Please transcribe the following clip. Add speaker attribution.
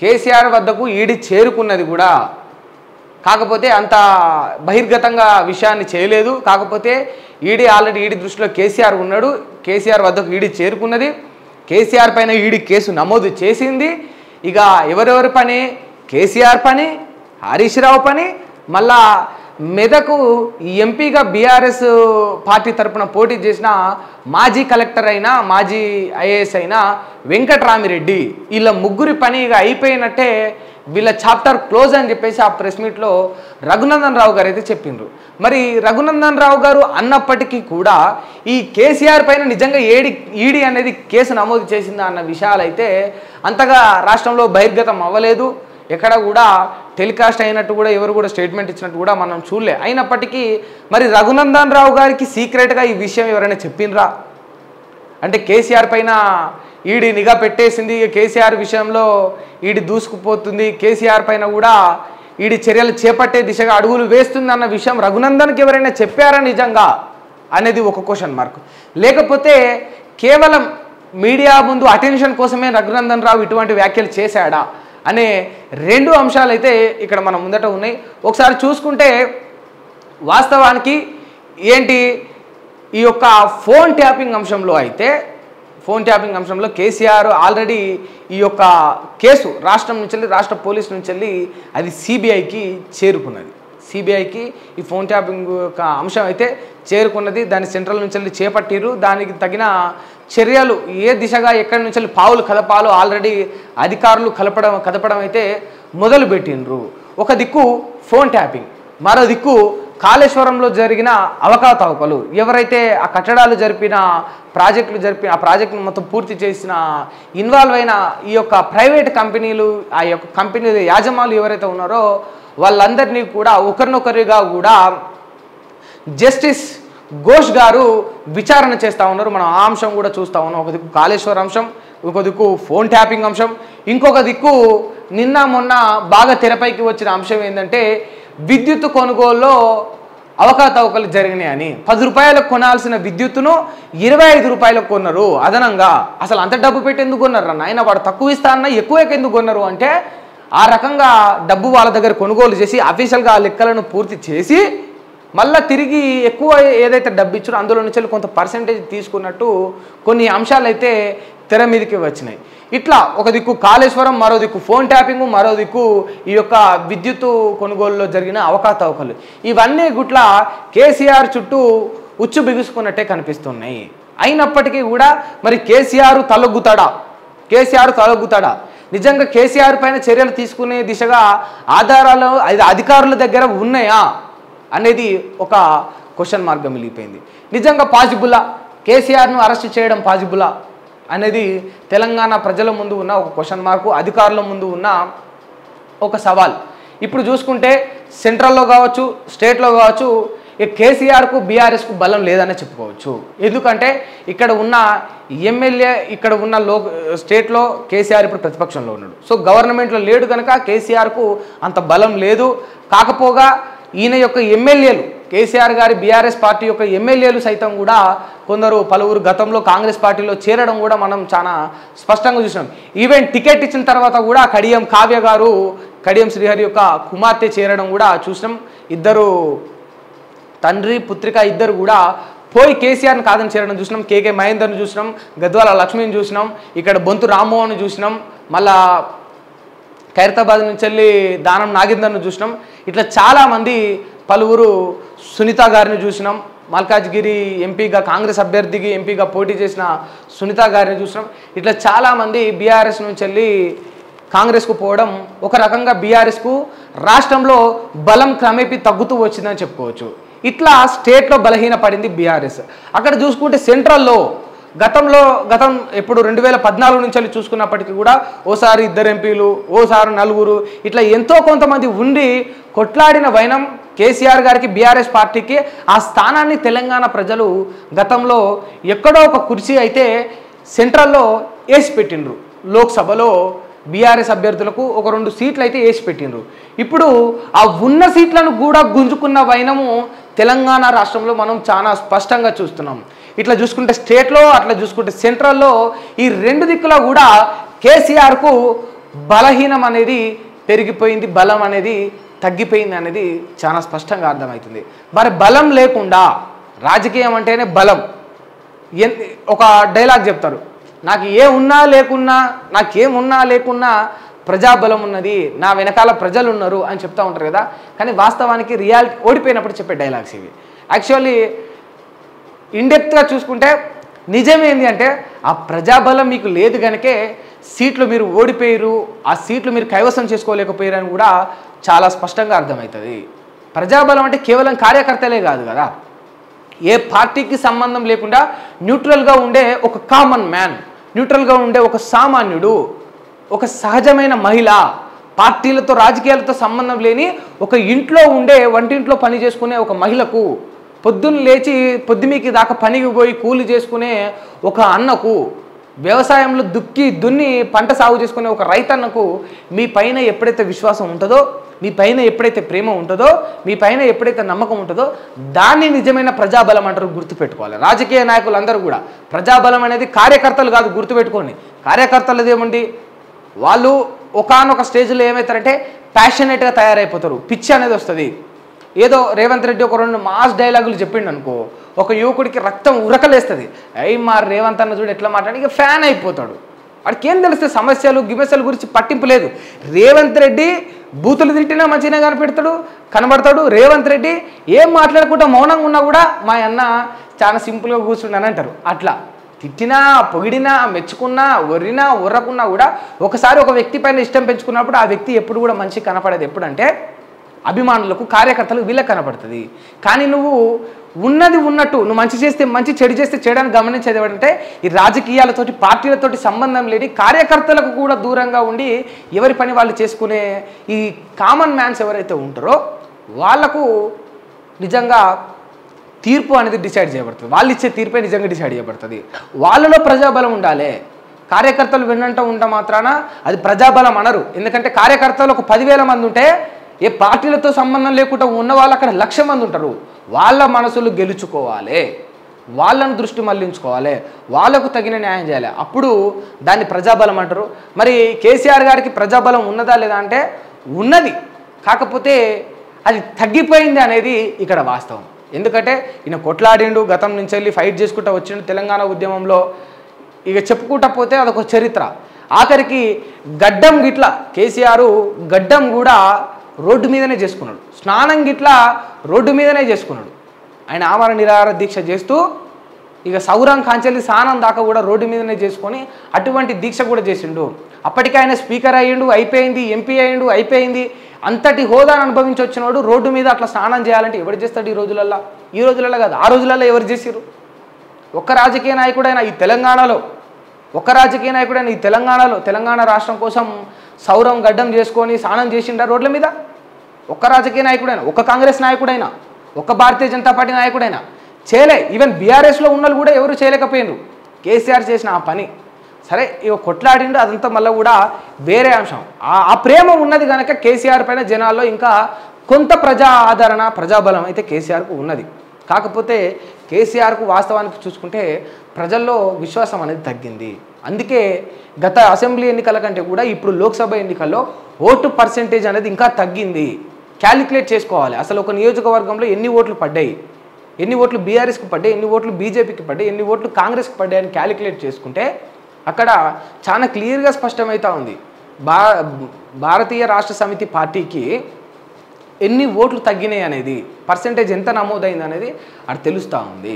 Speaker 1: కేసీఆర్ వద్దకు ఈడీ చేరుకున్నది కూడా. కాకపోతే అంత బహిర్గతంగా విషయాన్ని చేయలేదు. కాకపోతే ఆల్రెడీ ఈడీ దృష్టిలో కేసీఆర్ ఉన్నాడు. కేసీఆర్ వద్దకు ఈడీ చేరుకున్నది. కేసీఆర్ పైన ఈడీ కేసు నమోదు చేసింది. ఇక ఎవరెవరి పని? కేసీఆర్ పని, హరీష్ రావు పని, మళ్ళా మెదకు ఎంపీగా బీఆర్ఎస్ పార్టీ తరఫున పోటీ చేసిన మాజీ కలెక్టర్ అయినా మాజీ ఐఏఎస్ అయినా వెంకటరామిరెడ్డి, వీళ్ళ ముగ్గురి పని ఇక అయిపోయినట్టే, వీళ్ళ చాప్టర్ క్లోజ్ అని చెప్పేసి ఆ ప్రెస్ మీట్లో రఘునందన్ రావు గారు అయితే చెప్పిండ్రు. మరి రఘునందన్ రావు గారు అన్నప్పటికీ కూడా ఈ కేసీఆర్ పైన నిజంగా ఈడీ అనేది కేసు నమోదు చేసిందా అన్న విషయాలు అయితే అంతగా రాష్ట్రంలో బహిర్గతం అవ్వలేదు. ఎక్కడ కూడా టెలికాస్ట్ అయినట్టు కూడా ఎవరు కూడా స్టేట్మెంట్ ఇచ్చినట్టు కూడా మనం చూడలే. అయినప్పటికీ మరి రఘునందన్ రావు గారికి సీక్రెట్గా ఈ విషయం ఎవరైనా చెప్పిండ్రా అంటే కేసీఆర్ పైన ఈడీ నిఘా పెట్టేసింది, కేసీఆర్ విషయంలో ఈడీ దూసుకుపోతుంది, కేసీఆర్ పైన కూడా ఈడీ చర్యలు చేపట్టే దిశగా అడుగులు వేస్తుంది అన్న విషయం రఘునందన్కి ఎవరైనా చెప్పారా నిజంగా అనేది ఒక క్వశ్చన్ మార్క్. లేకపోతే కేవలం మీడియా ముందు అటెన్షన్ కోసమే రఘునందన్ రావు ఇటువంటి వ్యాఖ్యలు చేశాడా అనే రెండు అంశాలు అయితే ఇక్కడ మన ముందట ఉన్నాయి. ఒకసారి చూసుకుంటే వాస్తవానికి ఏంటి ఈ యొక్క ఫోన్ ట్యాపింగ్ అంశంలో అయితే కేసీఆర్ ఆల్రెడీ ఈ యొక్క కేసు రాష్ట్రం నుంచి రాష్ట్ర పోలీసు నుంచి అది సిబిఐకి చేరుకున్నది. సిబిఐకి ఈ ఫోన్ ట్యాపింగ్ యొక్క అంశం అయితే చేరుకున్నది. దాన్ని సెంట్రల్ నుంచి చేపట్టిరు. దానికి తగిన చర్యలు ఏ దిశగా ఎక్కడి నుంచి పావులు కదపాలో ఆల్రెడీ అధికారులు కదపడం అయితే మొదలుపెట్టిండ్రు. ఒక దిక్కు ఫోన్ ట్యాపింగ్, మరో దిక్కు కాళేశ్వరంలో జరిగిన అవకతవకలు, ఎవరైతే ఆ కట్టడాలు ఆ ప్రాజెక్టును మొత్తం పూర్తి చేసిన ఇన్వాల్వ్ అయిన ఈ యొక్క ప్రైవేట్ కంపెనీలు, ఆ యొక్క కంపెనీల యాజమానులు ఎవరైతే ఉన్నారో వాళ్ళందరినీ కూడా ఒకరినొకరిగా కూడా జస్టిస్ ఘోష్ గారు విచారణ చేస్తూ ఉన్నారు. మనం ఆ అంశం కూడా చూస్తూ ఉన్నాం. ఒక దిక్కు కాళేశ్వర అంశం, ఇంకో దిక్కు ఫోన్ ట్యాపింగ్ అంశం, ఇంకొక దిక్కు నిన్న మొన్న బాగా తెరపైకి వచ్చిన అంశం ఏంటంటే విద్యుత్ కొనుగోలులో అవకతవకలు జరిగినాయని. 10 రూపాయలకు కొనాల్సిన విద్యుత్తును 25 రూపాయలకు కొన్నారు అదనంగా. అసలు అంత డబ్బు పెట్టి ఎందుకు కొన్నారు అన్న? ఆయన వాడు తక్కువ ఇస్తా అన్న ఎక్కువ ఎందుకు కొన్నారు అంటే ఆ రకంగా డబ్బు వాళ్ళ దగ్గర కొనుగోలు చేసి అఫీషియల్గా ఆ లెక్కలను పూర్తి చేసి మళ్ళీ తిరిగి ఎక్కువ ఏదైతే డబ్బు ఇచ్చారో అందులో నుంచి కొంత పర్సెంటేజ్ తీసుకున్నట్టు కొన్ని అంశాలు అయితే తెర మీదకి వచ్చినాయి. ఇట్లా ఒక దిక్కు కాళేశ్వరం, మరో దిక్కు ఫోన్ ట్యాపింగ్, మరో దిక్కు ఈ యొక్క విద్యుత్తు కొనుగోలులో జరిగిన అవకతవకలు, ఇవన్నీ గుట్ల కేసీఆర్ చుట్టూ ఉచ్చు బిగుసుకున్నట్టే కనిపిస్తున్నాయి. అయినప్పటికీ కూడా మరి కేసీఆర్ తలొగ్గుతాడా? నిజంగా కేసీఆర్ పైన చర్యలు తీసుకునే దిశగా ఆధారాలు అధికారుల దగ్గర ఉన్నాయా అనేది ఒక క్వశ్చన్ మార్గం మిగిలిపోయింది. నిజంగా పాజిబులా కేసీఆర్ను అరెస్ట్ చేయడం పాజిబులా అనేది తెలంగాణ ప్రజల ముందు ఉన్న ఒక క్వశ్చన్ మార్కు, అధికారుల ముందు ఉన్న ఒక సవాల్. ఇప్పుడు చూసుకుంటే సెంట్రల్లో కావచ్చు, స్టేట్లో కావచ్చు, కేసీఆర్కు బీఆర్ఎస్కు బలం లేదనే చెప్పుకోవచ్చు. ఎందుకంటే ఇక్కడ ఉన్న ఎమ్మెల్యే, ఇక్కడ ఉన్న స్టేట్లో కేసీఆర్ ఇప్పుడు ప్రతిపక్షంలో ఉన్నాడు. సో గవర్నమెంట్లో లేడు కనుక కేసీఆర్కు అంత బలం లేదు. కాకపోగా ఈయన యొక్క ఎమ్మెల్యేలు, కేసీఆర్ గారి బీఆర్ఎస్ పార్టీ యొక్క ఎమ్మెల్యేలు సైతం కూడా పలువురు గతంలో కాంగ్రెస్ పార్టీలో చేరడం కూడా మనం చాలా స్పష్టంగా చూసినాం. ఈవెన్ టికెట్ ఇచ్చిన తర్వాత కూడా కడియం కావ్య గారు, కడియం శ్రీహరి యొక్క కుమార్తె చేరడం కూడా చూసినాం. ఇద్దరు తండ్రి పుత్రిక ఇద్దరు కూడా పోయి కేసీఆర్ని కాదని చేరడం చూసినాం. కేకే మహేందర్ని చూసినాం, గద్వాల లక్ష్మిని చూసినాం, ఇక్కడ బొంతు రామ్మోహన్ చూసినాం, మళ్ళా ఖైరతాబాద్ నుంచి వెళ్ళి దానం నాగేందర్ను చూసినాం. ఇట్లా చాలామంది పలువురు, సునీత గారిని చూసినాం, మల్కాజ్గిరి ఎంపీగా కాంగ్రెస్ అభ్యర్థికి ఎంపీగా పోటీ చేసిన సునీత గారిని చూసినాం. ఇట్లా చాలామంది బీఆర్ఎస్ నుంచి వెళ్ళి కాంగ్రెస్కు పోవడం ఒక రకంగా బీఆర్ఎస్కు రాష్ట్రంలో బలం క్రమేపీ తగ్గుతూ వచ్చిందని చెప్పుకోవచ్చు. ఇట్లా స్టేట్లో బలహీనపడింది బీఆర్ఎస్. అక్కడ చూసుకుంటే సెంట్రల్లో గతం ఎప్పుడు 2014 నుంచి చూసుకున్నప్పటికీ కూడా ఓసారి 2 ఎంపీలు, ఓసారి 4, ఇట్లా ఎంతో కొంతమంది ఉండి కొట్లాడిన వైనం కేసీఆర్ గారికి, బీఆర్ఎస్ పార్టీకి ఆ స్థానాన్ని తెలంగాణ ప్రజలు గతంలో ఎక్కడో ఒక కుర్చీ అయితే సెంట్రల్లో వేసి పెట్టిండ్రు. లోక్సభలో బీఆర్ఎస్ అభ్యర్థులకు ఒక 2 సీట్లు అయితే వేసి పెట్టిండ్రు. ఇప్పుడు ఆ ఉన్న సీట్లను కూడా గుంజుకున్న వైనము తెలంగాణ రాష్ట్రంలో మనం చాలా స్పష్టంగా చూస్తున్నాం. ఇట్లా చూసుకుంటే స్టేట్లో, అట్లా చూసుకుంటే సెంట్రల్లో ఈ 2 దిక్కులో కూడా కేసీఆర్కు బలహీనం అనేది పెరిగిపోయింది, బలం అనేది తగ్గిపోయింది అనేది చాలా స్పష్టంగా అర్థమవుతుంది. మరి బలం లేకుండా, రాజకీయం అంటేనే బలం. ఒక డైలాగ్ చెప్తారు, నాకు ఏమున్నా లేకున్నా ప్రజాబలం ఉన్నది, నా వెనకాల ప్రజలు ఉన్నారు అని చెప్తూ ఉంటారు కదా. కానీ వాస్తవానికి రియాలిటీ ఓడిపోయినప్పుడు చెప్పే డైలాగ్స్ ఇవి. యాక్చువల్లీ ఇన్డెప్త్గా చూసుకుంటే నిజమేంది అంటే, ఆ ప్రజాబలం మీకు లేదు కనుకే సీట్లు మీరు ఓడిపోయారు, ఆ సీట్లు మీరు కైవసం చేసుకోలేకపోయారు అని కూడా చాలా స్పష్టంగా అర్థమవుతుంది. ప్రజాబలం అంటే కేవలం కార్యకర్తలే కాదు కదా, ఏ పార్టీకి సంబంధం లేకుండా న్యూట్రల్గా ఉండే ఒక కామన్ మ్యాన్, న్యూట్రల్గా ఉండే ఒక సామాన్యుడు, ఒక సహజమైన మహిళ, పార్టీలతో రాజకీయాలతో సంబంధం లేని ఒక ఇంట్లో ఉండే వంటింట్లో పని చేసుకునే ఒక మహిళకు, పొద్దున్న లేచి పొద్దుమీకి దాకా పనికి పోయి కూలి చేసుకునే ఒక అన్నకు, వ్యవసాయంలో దున్ని పంట సాగు చేసుకునే ఒక రైతన్నకు మీ పైన ఎప్పుడైతే విశ్వాసం ఉంటుందో, మీ పైన ఎప్పుడైతే ప్రేమ ఉంటుందో, మీ పైన ఎప్పుడైతే నమ్మకం ఉంటుందో దాన్ని నిజమైన ప్రజాబలం అంటారు. గుర్తుపెట్టుకోవాలి. రాజకీయ నాయకులందరూ కూడా ప్రజాబలం అనేది కార్యకర్తలు కాదు, గుర్తుపెట్టుకోండి. కార్యకర్తలు ఏమండి, వాళ్ళు ఒకానొక స్టేజ్లో ఏమవుతారంటే ప్యాషనేట్గా తయారైపోతారు, పిచ్చి అనేది వస్తుంది. ఏదో రేవంత్ రెడ్డి ఒక 2 మాస్ డైలాగులు చెప్పిండు అనుకో, ఒక యువకుడికి రక్తం ఉరకలేస్తుంది. మా రేవంత్ అన్న చూడు ఎట్లా మాట్లాడి ఇక ఫ్యాన్ అయిపోతాడు. వాడికి ఏం తెలిస్తే సమస్యలు గిమస్యల గురించి పట్టింపు లేదు. రేవంత్ రెడ్డి బూతులు తిట్టినా మంచిగా కనబడతాడు. రేవంత్ రెడ్డి ఏం మాట్లాడకుండా మౌనంగా ఉన్నా కూడా మా అన్న చాలా సింపుల్గా కూర్చున్నాను అంటారు. అట్లా తిట్టినా, పొగిడినా, మెచ్చుకున్నా, ఒర్రినా, ఉర్రకున్నా కూడా ఒకసారి ఒక వ్యక్తి పైన ఇష్టం పెంచుకున్నప్పుడు ఆ వ్యక్తి ఎప్పుడు కూడా మంచి కనపడేది ఎప్పుడంటే అభిమానులకు, కార్యకర్తలకు, వీళ్ళకి కనపడుతుంది. కానీ నువ్వు ఉన్నది ఉన్నట్టు నువ్వు మంచి చేస్తే మంచి, చెడు చేస్తే చేయడానికి గమనించేది ఏమంటే ఈ రాజకీయాలతోటి, పార్టీలతోటి సంబంధం లేని కార్యకర్తలకు కూడా దూరంగా ఉండి ఎవరి పని వాళ్ళు చేసుకునే ఈ కామన్ మ్యాన్స్ ఎవరైతే ఉంటారో వాళ్లకు నిజంగా తీర్పు అనేది డిసైడ్ చేయబడుతుంది. వాళ్ళు ఇచ్చే తీర్పే నిజంగా డిసైడ్ చేయబడుతుంది. వాళ్ళలో ప్రజాబలం ఉండాలి. కార్యకర్తలు వెన్నంట ఉంట మాత్రాన అది ప్రజాబలం అనరు. ఎందుకంటే కార్యకర్తలు ఒక 10,000 మంది ఉంటే ఏ పార్టీలతో సంబంధం లేకుండా ఉన్న వాళ్ళు అక్కడ 1,00,000 మంది ఉంటారు. వాళ్ళ మనసులు గెలుచుకోవాలి, వాళ్ళను దృష్టి మళ్లించుకోవాలి, వాళ్ళకు తగిన న్యాయం చేయాలి. అప్పుడు దాన్ని ప్రజాబలం అంటారు. మరి కేసీఆర్ గారికి ప్రజాబలం ఉన్నదా లేదా అంటే ఉన్నది, కాకపోతే అది తగ్గిపోయింది అనేది ఇక్కడ వాస్తవం. ఎందుకంటే ఈయన కొట్లాడిండు, గతం నుంచి వెళ్ళి ఫైట్ చేసుకుంటూ వచ్చిండు తెలంగాణ ఉద్యమంలో. ఇక చెప్పుకుంటా పోతే అదొక చరిత్ర. ఆఖరికి గడ్డం గిట్ల కేసీఆర్ గడ్డం కూడా రోడ్డు మీదనే చేసుకున్నాడు, స్నానం గిట్లా రోడ్డు మీదనే చేసుకున్నాడు. ఆయన ఆమరణ నిరాహార దీక్ష చేస్తూ ఇక సౌరం కాంచెల్లి స్నానం దాకా కూడా రోడ్డు మీదనే చేసుకొని అటువంటి దీక్ష కూడా చేసిండు. అప్పటికే ఆయన స్పీకర్ అయ్యిండు, అయిపోయింది, ఎంపీ అయ్యిండు, అయిపోయింది. అంతటి హోదాను అనుభవించి వచ్చినవాడు రోడ్డు మీద అట్లా స్నానం చేయాలంటే ఎవరు చేస్తాడు ఈ రోజులల్లో? ఈ రోజులలో కాదు, ఆ రోజులలో ఎవరు చేసిరు? ఒక్క రాజకీయ నాయకుడైనా ఈ తెలంగాణలో, తెలంగాణ రాష్ట్రం కోసం సౌరం గడ్డం చేసుకొని స్నానం చేసిండా రోడ్ల మీద? ఒక్క రాజకీయ నాయకుడైనా, ఒక్క కాంగ్రెస్ నాయకుడైనా, ఒక్క భారతీయ జనతా పార్టీ నాయకుడైనా చేయలే. ఈవెన్ బీఆర్ఎస్లో ఉన్నలు కూడా ఎవరు చేయలేకపోయినారు. కేసీఆర్ చేసిన ఆ పని సరే ఇక కొట్లాడిండు, అదంతా మళ్ళీ కూడా వేరే అంశం. ఆ ప్రేమ ఉన్నది కనుక కేసీఆర్ పైన జనాల్లో ఇంకా కొంత ప్రజా ఆదరణ, ప్రజాబలం అయితే కేసీఆర్కు ఉన్నది. కాకపోతే కేసీఆర్కు వాస్తవానికి చూసుకుంటే ప్రజల్లో విశ్వాసం అనేది తగ్గింది. అందుకే గత అసెంబ్లీ ఎన్నికల కంటే కూడా ఇప్పుడు లోక్సభ ఎన్నికల్లో ఓటు పర్సెంటేజ్ అనేది ఇంకా తగ్గింది. క్యాలిక్యులేట్ చేసుకోవాలి, అసలు ఒక నియోజకవర్గంలో ఎన్ని ఓట్లు పడ్డాయి, ఎన్ని ఓట్లు బీఆర్ఎస్కి పడ్డాయి, ఎన్ని ఓట్లు బీజేపీకి పడ్డాయి, ఎన్ని ఓట్లు కాంగ్రెస్కి పడ్డాయి అని క్యాలిక్యులేట్ చేసుకుంటే అక్కడ చాలా క్లియర్గా స్పష్టమవుతూ ఉంది. భారతీయ రాష్ట్ర సమితి పార్టీకి ఎన్ని ఓట్లు తగ్గినాయి అనేది, పర్సెంటేజ్ ఎంత నమోదైంది అనేది అది తెలుస్తూ ఉంది.